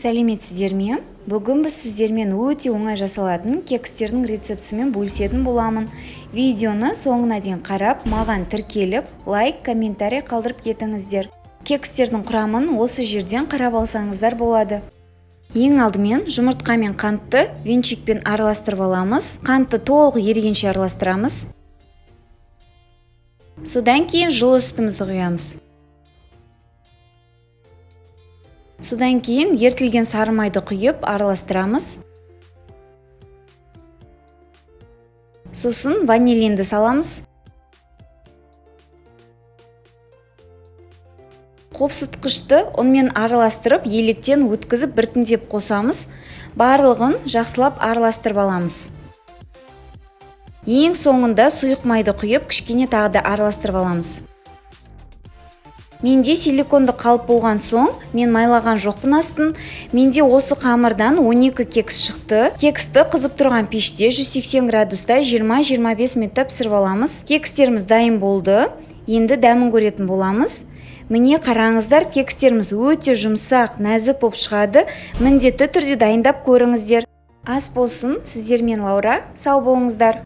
Сәлеметсіздер ме? Бүгін біз сіздермен өте оңай жасалатын кекстердің рецептісімен бөлісетін боламын. Видеоны соңына дейін қарап, маған тіркеліп, лайк, комментарий қалдырып кетіңіздер. Кекстердің құрамын осы жерден қарап алсаңыздар болады. Ең алдымен жұмыртқа мен қантты венчикпен араластырып аламыз. Қантты толық ерігенше араластырамыз. Содан кейін жылы сүтімізді құямыз. Содан кейін ертілген сары майды құйып араластырамыз. Сосын ванилинді саламыз. Қопсытқышты ұнмен араластырып, електен өткізіп біртіндеп қосамыз. Барлығын жақсылап араластырып аламыз. Ең соңында сұйық майды құйып, кішкене тағы да араластырып аламыз. Менде силиконды қалып болған соң, мен майлаған жоқпын астын. Менде осы қамырдан 12 кекс шықты. Кексті қызып тұрған пеште 180 градуста 20-25 минутта пісіріп аламыз. Кекстеріміз дайын болды. Енді дәмін көретін боламыз. Міне қараңыздар, кекстеріміз өте жұмсақ, нәзік болып шығады. Міндетті түрде дайындап көріңіздер. Ас болсын, сіздермен Лаура. Сау болыңыздар.